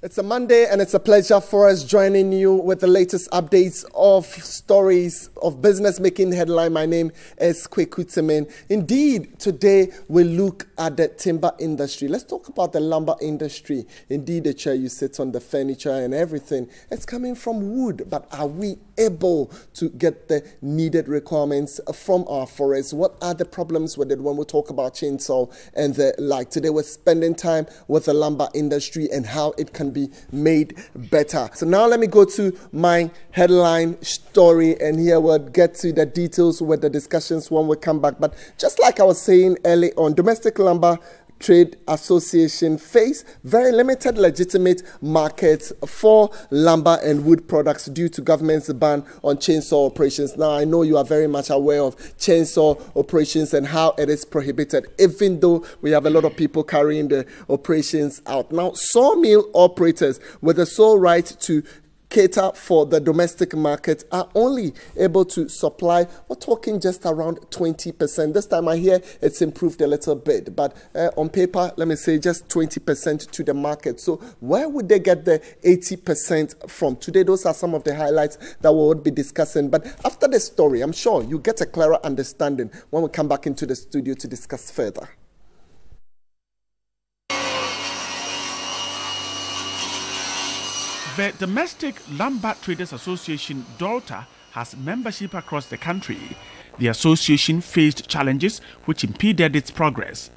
It's a Monday and it's a pleasure for us joining you with the latest updates of stories of business making headline. My name is Kweku Timin. Indeed, today we look at the timber industry. Let's talk about the lumber industry. Indeed, the chair you sit on, the furniture and everything, it's coming from wood. But are we able to get the needed requirements from our forests? What are the problems with it when we talk about chainsaw and the like? Today we're spending time with the lumber industry and how it can be made better. So now let me go to my headline story, and here we'll get to the details with the discussions when we come back. But just like I was saying early on, Domestic Lumber Trade Association face very limited legitimate markets for lumber and wood products due to government's ban on chainsaw operations. Now, I know you are very much aware of chainsaw operations and how it is prohibited, even though we have a lot of people carrying the operations out. Now, sawmill operators with the sole right to cater for the domestic market are only able to supply, we're talking just around 20%. This time I hear it's improved a little bit, but on paper, let me say just 20% to the market. So where would they get the 80% from? Today, those are some of the highlights that we would be discussing. But after the story, I'm sure you get a clearer understanding when we come back into the studio to discuss further. The Domestic Lumber Traders Association, BUSAC, has membership across the country. The association faced challenges which impeded its progress.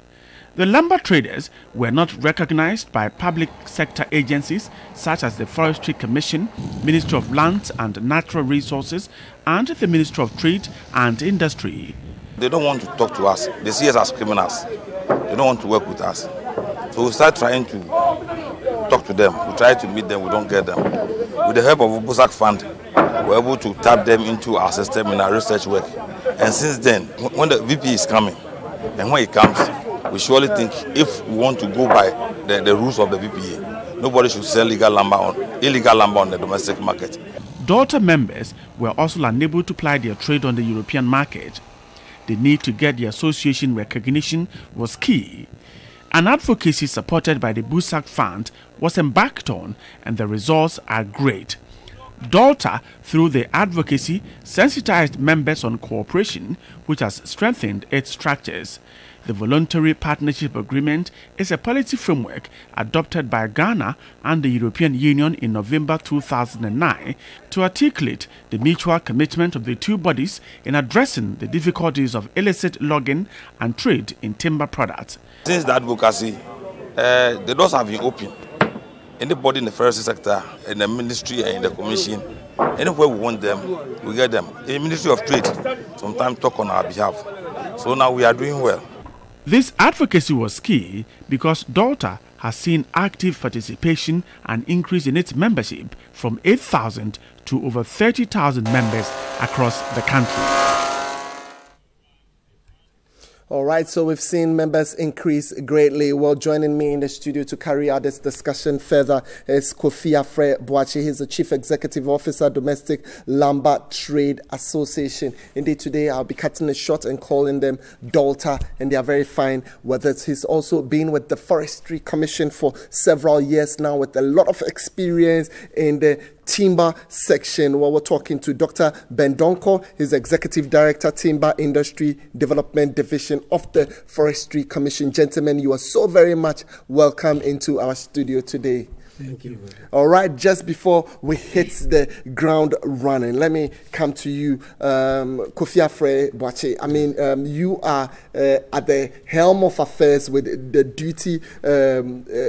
The lumber traders were not recognized by public sector agencies such as the Forestry Commission, Ministry of Lands and Natural Resources, and the Ministry of Trade and Industry. They don't want to talk to us. They see us as criminals. They don't want to work with us. So we start trying to talk to them. We try to meet them, we don't get them. With the help of BUSAC Fund, we're able to tap them into our system in our research work. And since then, when the VP is coming, and when he comes, we surely think if we want to go by the rules of the VPA, nobody should sell illegal lumber on the domestic market. BUSAC members were also unable to ply their trade on the European market. The need to get the association recognition was key. An advocacy supported by the BUSAC Fund was embarked on, and the results are great. BUSAC, through the advocacy, sensitized members on cooperation, which has strengthened its structures. The Voluntary Partnership Agreement is a policy framework adopted by Ghana and the European Union in November 2009 to articulate the mutual commitment of the two bodies in addressing the difficulties of illicit logging and trade in timber products. Since the advocacy, the doors have been open. Anybody in the forestry sector, in the ministry and in the commission, anywhere we want them, we get them. The Ministry of Trade sometimes talk on our behalf. So now we are doing well. This advocacy was key because BUSAC has seen active participation and increase in its membership from 8,000 to over 30,000 members across the country. All right, so we've seen members increase greatly. Well, joining me in the studio to carry out this discussion further is Kofi Afre Boakye. He's the Chief Executive Officer, Domestic Lumber Trade Association. Indeed, today I'll be cutting it short and calling them BUSAC, and they are very fine with it. He's also been with the Forestry Commission for several years now with a lot of experience in the timber section. Well, we're talking to Dr. Ben Donko. He's Executive Director, Timber Industry Development Division of the Forestry Commission. Gentlemen, you are so very much welcome into our studio today. Thank you. All right, just before we hit the ground running, let me come to you, Kofi Afre Boakye. I mean, you are at the helm of affairs with the duty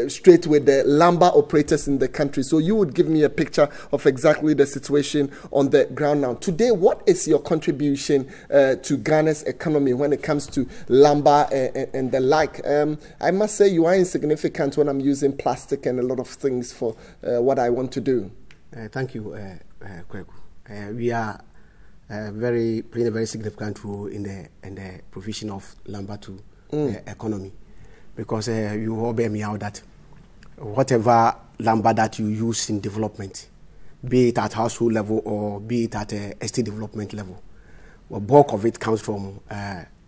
straight with the lumber operators in the country. So you would give me a picture of exactly the situation on the ground now. Today, what is your contribution to Ghana's economy when it comes to lumber and the like? I must say you are insignificant when I'm using plastic and a lot of things for what I want to do. Thank you, Kweku. We are playing a very significant role in the provision of lumber to the economy, because you all bear me out that whatever lumber that you use in development, be it at household level or be it at estate development level, well, bulk of it comes from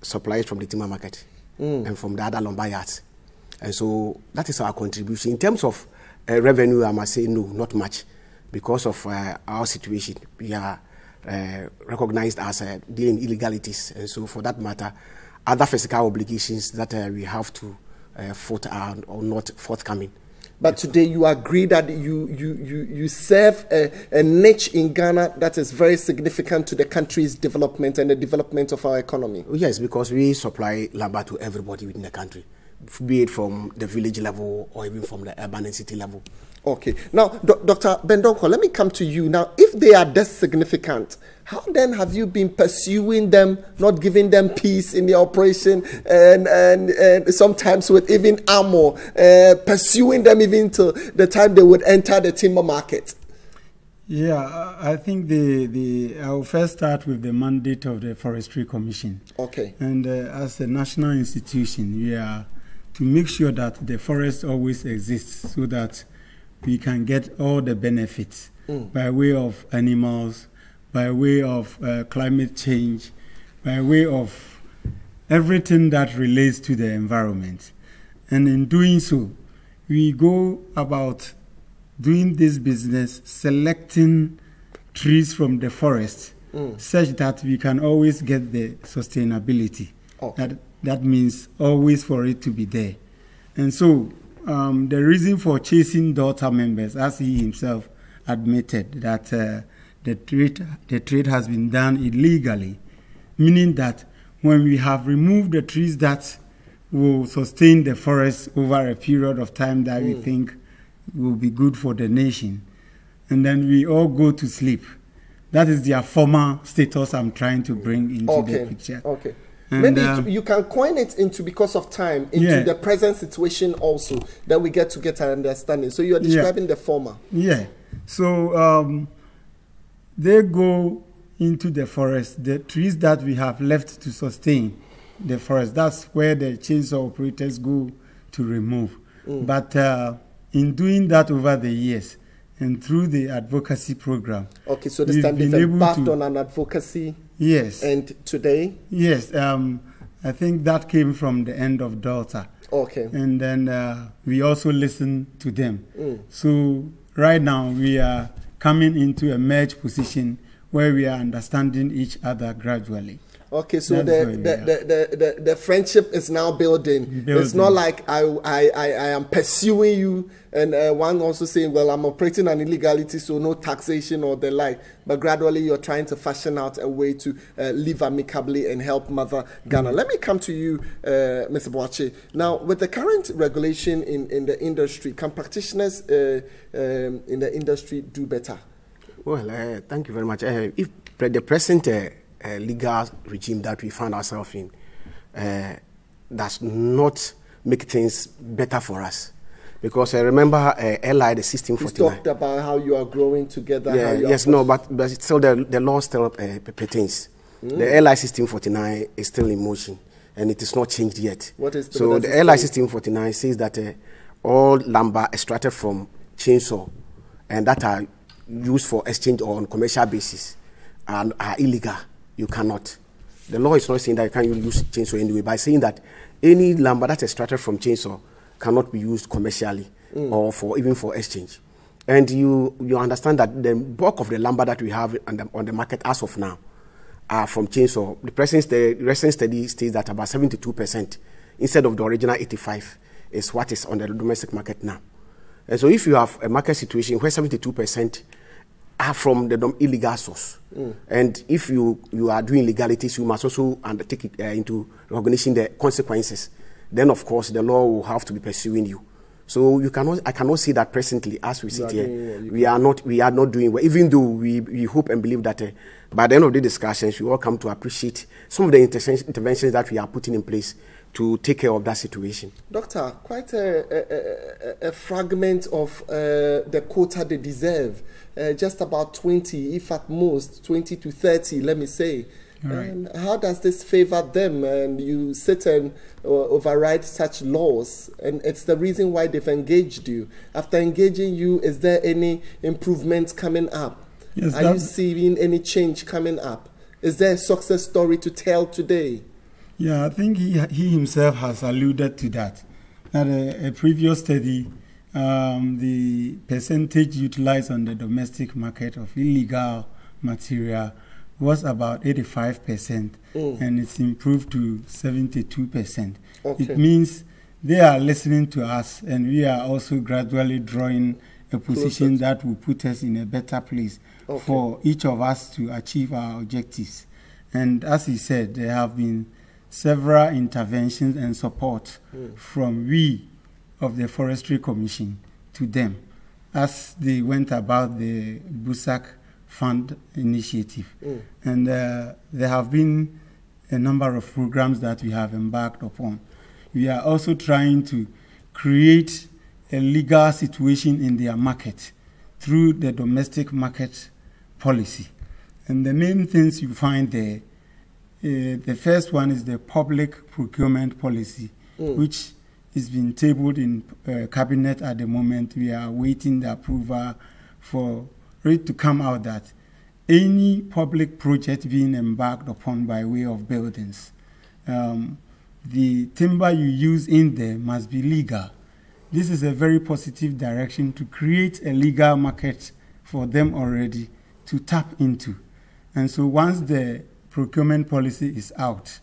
supplies from the timber market and from the other lumber yards. And so that is our contribution. In terms of revenue, I must say no, not much, because of our situation. We are recognized as dealing illegalities, and so for that matter, other fiscal obligations that we have to foot are not forthcoming. But today you agree that you serve a niche in Ghana that is very significant to the country's development and the development of our economy. Yes, because we supply lumber to everybody within the country, be it from the village level or even from the urban and city level. Okay. Now, Dr. Bendonko, let me come to you. Now, if they are this significant, how then have you been pursuing them, not giving them peace in the operation, and sometimes with even armor, pursuing them even till the time they would enter the timber market? Yeah, I think I'll first start with the mandate of the Forestry Commission. Okay. And as a national institution, we are to make sure that the forest always exists so that we can get all the benefits by way of animals, by way of climate change, by way of everything that relates to the environment. And in doing so, we go about doing this business, selecting trees from the forest, such that we can always get the sustainability. Okay. That means always for it to be there. And so the reason for chasing DOLTA members, as he himself admitted, that the trade has been done illegally, meaning that when we have removed the trees that will sustain the forest over a period of time that we think will be good for the nation, and then we all go to sleep. That is their former status I'm trying to bring into the picture. Okay. And maybe you can coin it into, because of time, into the present situation also, that we get an understanding. So you are describing the former. Yeah. So they go into the forest, the trees that we have left to sustain the forest. That's where the chainsaw operators go to remove. But in doing that over the years, and through the advocacy program. Okay, so this time they've embarked on an advocacy. Yes. And today? Yes, I think that came from the end of DOLTA. Okay. And then we also listen to them. So right now we are coming into a merged position where we are understanding each other gradually. Okay, so the friendship is now building. It's not like I am pursuing you, and one also saying, well, I'm operating an illegality, so no taxation or the like. But gradually you're trying to fashion out a way to live amicably and help Mother Ghana. Let me come to you, Mr. Boakye. Now, with the current regulation in the industry, can practitioners in the industry do better? Well, thank you very much. If the present legal regime that we find ourselves in does not make things better for us, because I remember LI the 1649. You talked about how you are growing together. Yeah, yes, no, but still the law still pertains. The LI 1649 is still in motion, and it is not changed yet. What is the LI 1649 says that all lumber extracted from chainsaw and that are used for exchange or on commercial basis and are illegal. You cannot. The law is not saying that you can't use chainsaw anyway, by saying that any lumber that's extracted from chainsaw cannot be used commercially or even for exchange. And you understand that the bulk of the lumber that we have on the market as of now are from chainsaw. The recent study states that about 72% instead of the original 85% is what is on the domestic market now. And so if you have a market situation where 72% are from the illegal source, and if you are doing legalities, you must also undertake it, into recognition the consequences. Then, of course, the law will have to be pursuing you. So I cannot say that presently, as we sit here, we are not doing well. Even though we hope and believe that by the end of the discussions, we all come to appreciate some of the interventions that we are putting in place to take care of that situation. Doctor, quite a fragment of the quota they deserve, just about 20, if at most 20 to 30, let me say. Right. How does this favor them? And you sit and override such laws, and it's the reason why they've engaged you. After engaging you, is there any improvements coming up? Yes, are you seeing any change coming up? Is there a success story to tell today? Yeah, I think he himself has alluded to that. That a previous study the percentage utilized on the domestic market of illegal material was about 85%, and it's improved to 72%. Okay. It means they are listening to us, and we are also gradually drawing a position that will put us in a better place for each of us to achieve our objectives. And as he said, there have been several interventions and support from we of the Forestry Commission to them as they went about the BUSAC Fund initiative. And there have been a number of programs that we have embarked upon. We are also trying to create a legal situation in their market through the domestic market policy. And the main things you find there, the first one is the public procurement policy, which is being tabled in cabinet at the moment. We are waiting the approval for it to come out that any public project being embarked upon by way of buildings, the timber you use in there must be legal. This is a very positive direction to create a legal market for them already to tap into. And so once the procurement policy is out,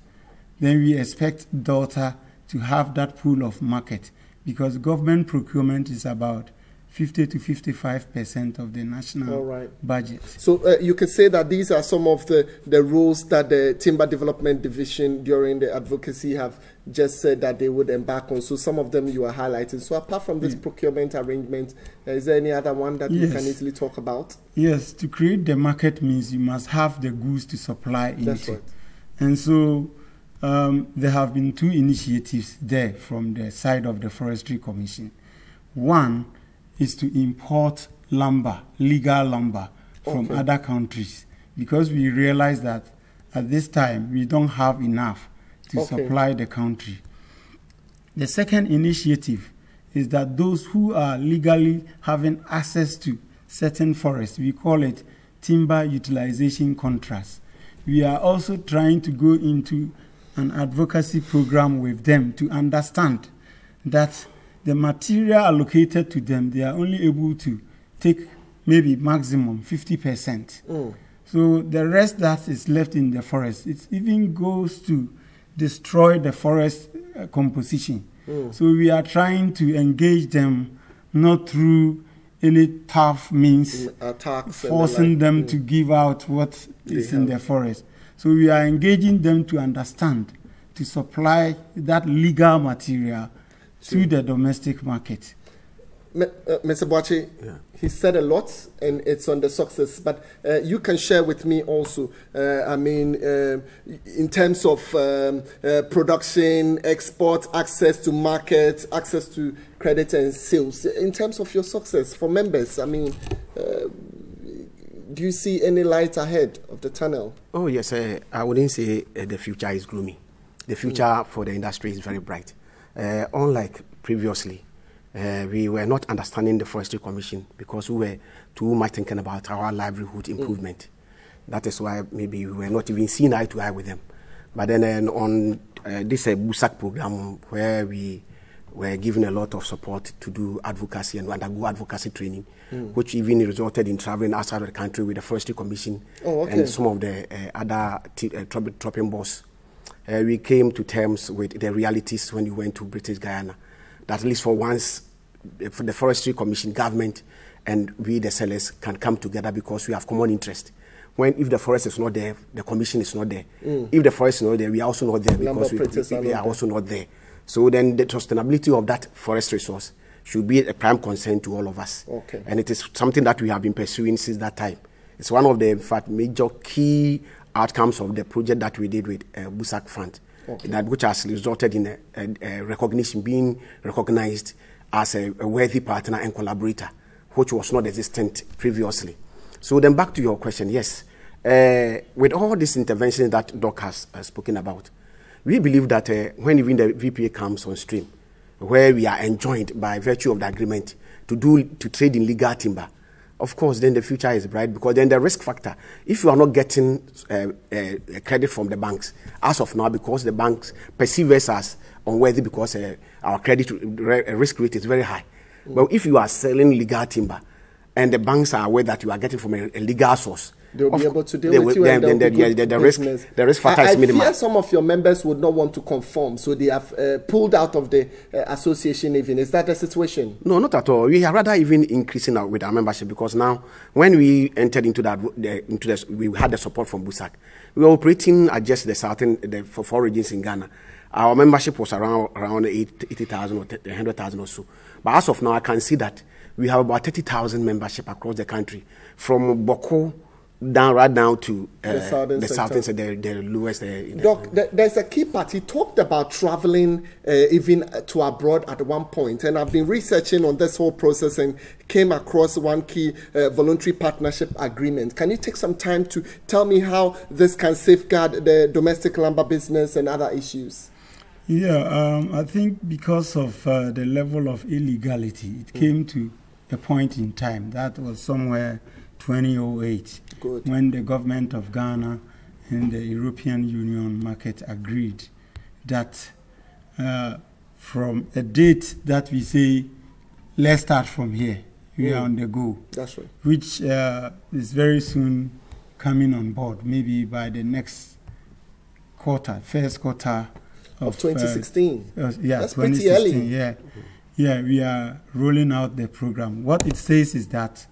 then we expect DOLTA to have that pool of market, because government procurement is about 50 to 55% of the national budget. So you could say that these are some of the rules that the Timber Development Division during the advocacy have just said that they would embark on. So some of them you are highlighting. So apart from this procurement arrangement, is there any other one that you can easily talk about? Yes, to create the market means you must have the goods to supply into. That's right. And so there have been two initiatives there from the side of the Forestry Commission. One is to import lumber, legal lumber, from other countries, because we realize that at this time we don't have enough to supply the country. The second initiative is that those who are legally having access to certain forests, we call it timber utilization contracts. We are also trying to go into an advocacy program with them to understand that the material allocated to them, they are only able to take maybe maximum 50%. So the rest that is left in the forest, it even goes to destroy the forest composition. So we are trying to engage them not through any tough means, forcing them to give out what is in the forest. So we are engaging them to understand, to supply that legal material to the domestic market. Mr. Boachi, he said a lot, and it's on the success, but you can share with me also, in terms of production, export, access to market, access to credit and sales, in terms of your success for members, do you see any light ahead of the tunnel? Oh, yes, I wouldn't say the future is gloomy. The future for the industry is very bright. Unlike previously, we were not understanding the Forestry Commission because we were too much thinking about our livelihood improvement. That is why maybe we were not even seeing eye to eye with them. But then on this BUSAC program, where we were given a lot of support to do advocacy and undergo advocacy training, which even resulted in traveling outside of the country with the Forestry Commission and some of the other tropping boss. We came to terms with the realities when we went to British Guyana, that at least for once, for the Forestry Commission, government, and we, the sellers, can come together because we have common interest. If the forest is not there, the commission is not there. If the forest is not there, we are also not there because we are also not there. So then the sustainability of that forest resource should be a prime concern to all of us. And it is something that we have been pursuing since that time. It's one of the, in fact, major key outcomes of the project that we did with BUSAC Fund, which has resulted in a recognition, being recognized as a worthy partner and collaborator, which was not existent previously. So then back to your question, yes, with all these interventions that Doc has spoken about, we believe that when even the VPA comes on stream, where we are enjoined by virtue of the agreement to trade in legal timber, of course, then the future is bright, because then the risk factor, if you are not getting credit from the banks, as of now, because the banks perceive us as unworthy because our credit risk rate is very high, But if you are selling legal timber, and the banks are aware that you are getting from a legal source, they'll be able to deal with you, and the risk factor is minimal. I fear some of your members would not want to conform, so they have pulled out of the association even. Is that the situation? No, not at all. We are rather even increasing with our membership, because now, when we entered into that, we had the support from BUSAC. We were operating at just for 4 regions in Ghana. Our membership was around 80,000 or 100,000 or so. But as of now, I can see that we have about 30,000 membership across the country, from Boko right down to the southern, the lowest. Doc, there's a key part. He talked about traveling even to abroad at one point, and I've been researching on this whole process and came across one key voluntary partnership agreement. Can you take some time to tell me how this can safeguard the domestic lumber business and other issues? Yeah, I think because of the level of illegality, it came to a point in time, that was somewhere 2008, when the government of Ghana and the European Union market agreed that from a date that we say, let's start from here, we are on the go. That's right. Which is very soon coming on board, maybe by the next quarter, first quarter of 2016. Yeah, that's 2016, pretty early. Yeah. Yeah, we are rolling out the program. What it says is that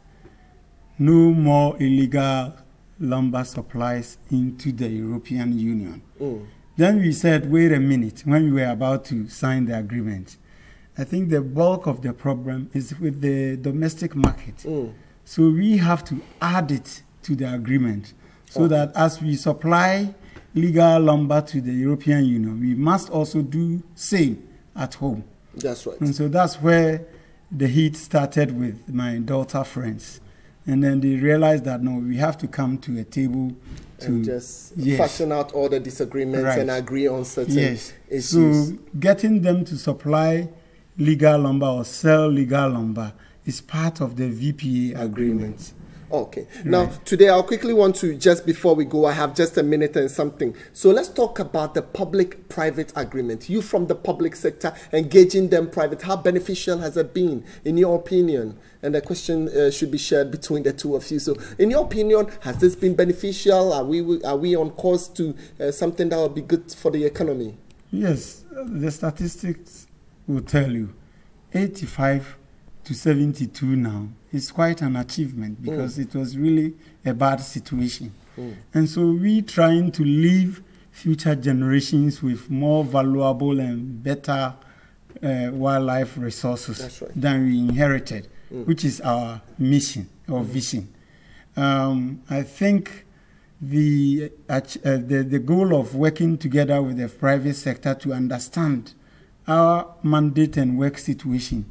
no more illegal lumber supplies into the European Union. Then we said, wait a minute, when we were about to sign the agreement, I think the bulk of the problem is with the domestic market. So we have to add it to the agreement, so that as we supply legal lumber to the European Union, we must also do same at home. That's right. And so that's where the heat started with my daughter friends. And then they realized that, no, we have to come to a table to and just fashion out all the disagreements and agree on certain issues. So getting them to supply legal lumber or sell legal lumber is part of the VPA agreement. Okay. Now, today I'll quickly want to, just before we go, I have just a minute and something. So let's talk about the public-private agreement. You from the public sector, engaging them private. How beneficial has it been, in your opinion? And the question should be shared between the two of you. So in your opinion, has this been beneficial? Are we on course to something that will be good for the economy? Yes. The statistics will tell you 85 to 72 now is quite an achievement, because it was really a bad situation. And so we trying to leave future generations with more valuable and better wildlife resources than we inherited, which is our mission or vision. I think the goal of working together with the private sector to understand our mandate and work situation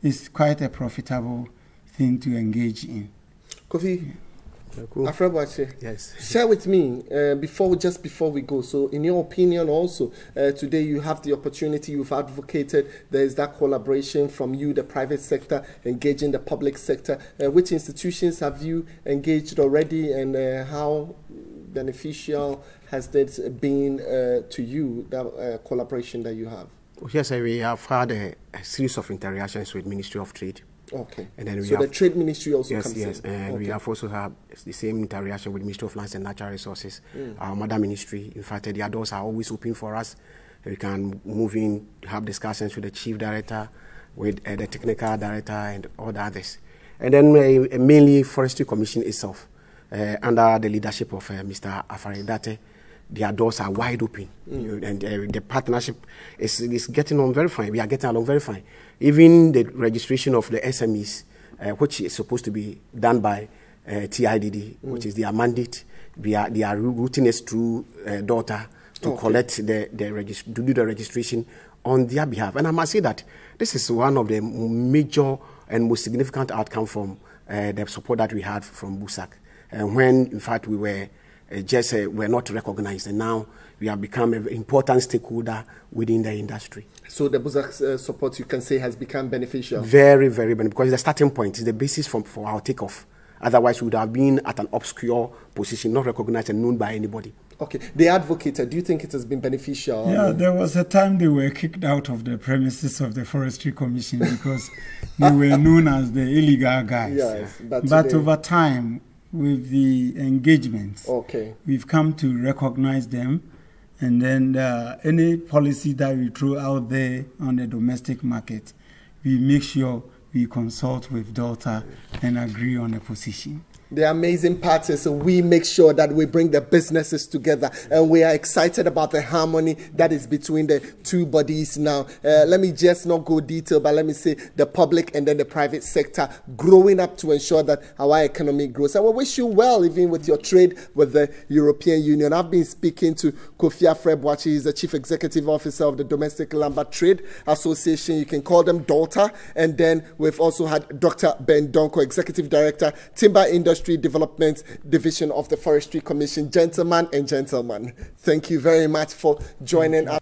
is quite a profitable thing to engage in. Kofi, yes. Share with me just before we go. So, in your opinion, also today you have the opportunity. You've advocated. There is that collaboration from you, the private sector, engaging the public sector. Which institutions have you engaged already, and how beneficial has that been to you? That collaboration that you have. Yes, we have had a series of interactions with Ministry of Trade. Okay. And then the Trade Ministry also comes in. Yes, and we have also had the same interaction with Ministry of Lands and Natural Resources, our mother ministry. In fact, the doors are always open for us. We can move in, have discussions with the Chief Director, with the Technical Director, and all the others. And then mainly Forestry Commission itself, under the leadership of Mr. Afaridate. Their doors are wide open, and the partnership is getting on very fine. We are getting along very fine. Even the registration of the SMEs, which is supposed to be done by TIDD, which is their mandate, they are routing us through DOLTA to collect to do the registration on their behalf. And I must say that this is one of the major and most significant outcome from the support that we had from BUSAC, when in fact we were were not recognized, and now we have become an important stakeholder within the industry. So the BUSAC support, you can say, has become beneficial? Very, very beneficial, because the starting point is the basis for our takeoff. Otherwise, we would have been at an obscure position, not recognized and known by anybody. Okay, they advocated. Do you think it has been beneficial? Yeah, there was a time they were kicked out of the premises of the Forestry Commission because they were known as the illegal guys. Yes, but over time, with the engagement, okay, we've come to recognize them, and then any policy that we throw out there on the domestic market, we make sure we consult with DOLTA and agree on a position. The amazing part is we make sure that we bring the businesses together, and we are excited about the harmony that is between the two bodies now. Let me just not go detail, but let me say the public and then the private sector growing up to ensure that our economy grows. And we wish you well, even with your trade with the European Union. I've been speaking to Kofi Afreboachi. He's the Chief Executive Officer of the Domestic Lumber Trade Association. You can call them DOLTA. And then we've also had Dr. Ben Donko, Executive Director, Timber Industry Development Division of the Forestry Commission. Gentlemen and gentlemen, thank you very much for joining us.